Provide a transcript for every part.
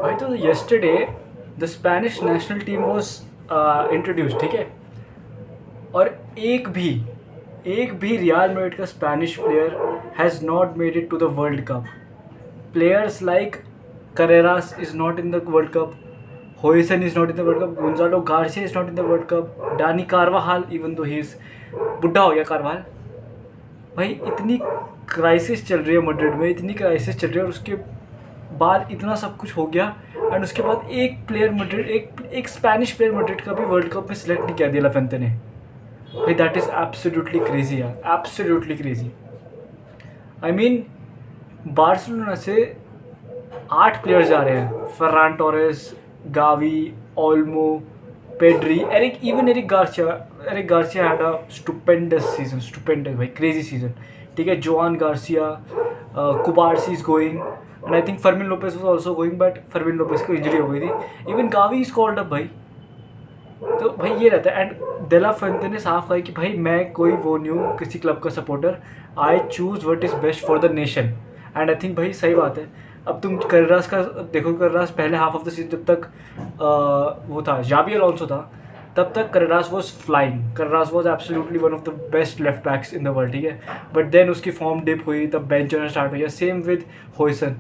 भाई तो yesterday the Spanish national team was introduce, ठीक है। और एक भी रियल मैड्रिड का Spanish player has not made it to the world Cup. Players like Carreras is not in the world Cup, Huijsen is not in the world Cup, Gonzalo Garcia is not in the world Cup, Dani Carvajal, even though he is बुढ़ा हो गया कार्वाहाल। भाई इतनी crisis चल रही है Madrid में, इतनी क्राइसिस चल रही है, और उसके बाद इतना सब कुछ हो गया एंड उसके बाद एक प्लेयर मैड्रिड, एक स्पेनिश प्लेयर मैड्रिड का भी वर्ल्ड कप में सिलेक्ट नहीं किया दिया लाफेंते ने। भाई दैट इज़ एब्सोल्युटली क्रेजी यार, absolutely crazy. I mean Barcelona से 8 प्लेयर्स जा रहे हैं, Ferran Torres, Gavi, Olmo, Pedri, Eric Garcia had a stupendous season, stupendous भाई, क्रेजी सीजन, ठीक है। Joan Garcia, Cubarsi is going and I think Fermin Lopez was also going, but Fermin Lopez को injury हो गई थी। Even Gavi is called up भाई। तो भाई ये रहता है। एंड डेला फेंते ने साफ कहा कि भाई मैं कोई वो नहीं हूँ किसी क्लब का supporter, I choose what is best for the nation. And I think भाई सही बात है। अब तुम कर्रास का देखो, कर्रास पहले हाफ ऑफ द सीजन जब तक वो था, जाबी अलोंसो था, तब तक Carras was flying, Carras was absolutely one of the best left backs in the world, ठीक है। बट देन उसकी फॉर्म डिप हुई, तब बेंच होना स्टार्ट हो गया। सेम विद होइसन,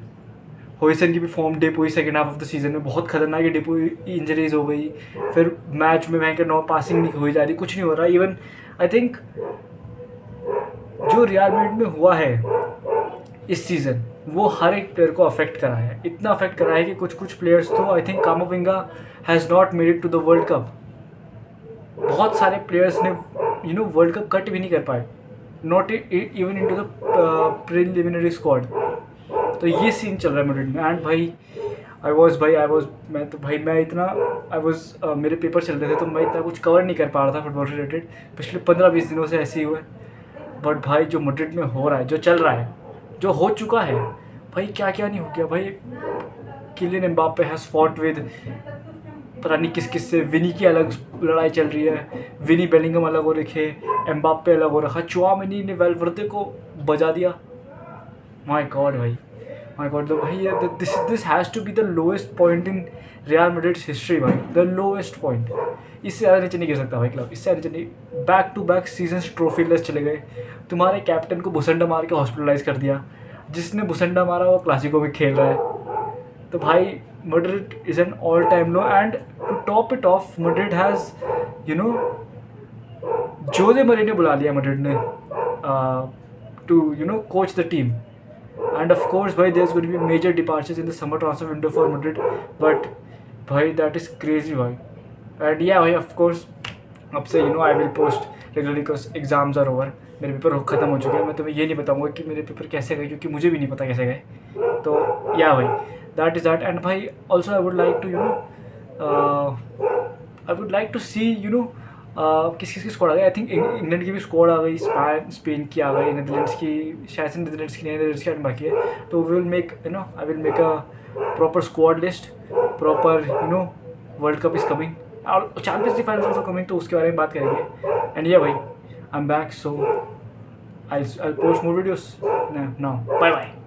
होइसन की भी फॉर्म डिप हुई second half of the season में, बहुत खतरनाक डिप हुई, इंजरीज हो गई, फिर मैच में भयंकर नो पासिंग नहीं हुई जा रही, कुछ नहीं हो रहा। इवन आई थिंक जो रियल मैड्रिड में हुआ है इस सीज़न, वो हर एक प्लेयर को अफेक्ट करा है, इतना अफेक्ट करा है कि कुछ प्लेयर्स तो I think Camavinga has not made it to the world cup. बहुत सारे प्लेयर्स ने वर्ल्ड कप कट भी नहीं कर पाए, not even in to the preliminary squad. तो ये सीन चल रहा है मैड्रिड में। एंड भाई मेरे पेपर चल रहे थे, तो मैं इतना कुछ कवर नहीं कर पा रहा था फुटबॉल रिलेटेड, पिछले 15-20 दिनों से ऐसे ही हुए। बट भाई जो मैड्रिड में हो रहा है, जो चल रहा है, जो हो चुका है, भाई क्या क्या नहीं हो गया भाई। Kylian Mbappe has fought with पता नहीं किस से, विनी की अलग लड़ाई चल रही है, विनी बेलिंगम अलग हो रखे, एम्बाप्पे अलग हो रखा, चुआमेनी ने वेलवर्दे को बजा दिया। माय गॉड भाई, माय गॉड। तो भाई this has to be the lowest point in Real Madrid's history भाई, द लोएस्ट पॉइंट। इससे ज़्यादा नीचे नहीं गिर सकता भाई क्लब, इससे ज़्यादा नीचे नहीं। Back to back seasons trophyless चले गए, तुम्हारे कैप्टन को भुसंडा मार के हॉस्पिटलाइज कर दिया, जिसने भुसंडा मारा वो क्लासिको में खेल रहा है। तो भाई Madrid is an all time low. And to top it off, Madrid has Jose मरी ने बुला लिया मैड्रिड ने to coach the team. And of course, bhai, there's going to be major departures in the summer transfer window for Madrid. But bhai, that is crazy, bhai. And yeah, bhai, of course, अब से I will post regularly because exams are over. मेरे paper ख़त्म हो चुके हैं। मैं तुम्हें ये नहीं बताऊंगा कि मेरे पेपर कैसे गए, क्योंकि मुझे भी नहीं पता कैसे गए। तो yeah, भाई, that is that. And भाई, also I would like to I would like to see किस किस की स्क्वाड आ गई। आई थिंक इंग्लैंड की भी स्क्वाड आ गई, स्पेन की आ गई, नेदरलैंड्स की, शायद से नेदरलैंड्स की नहीं, नेदरलैंड्स की बाकी है। तो we will make I will make a proper squad list, proper world cup is coming और champions league finals also coming, तो उसके बारे में बात करेंगे। एंड ये भाई, I am back, so I post more videos now, bye bye.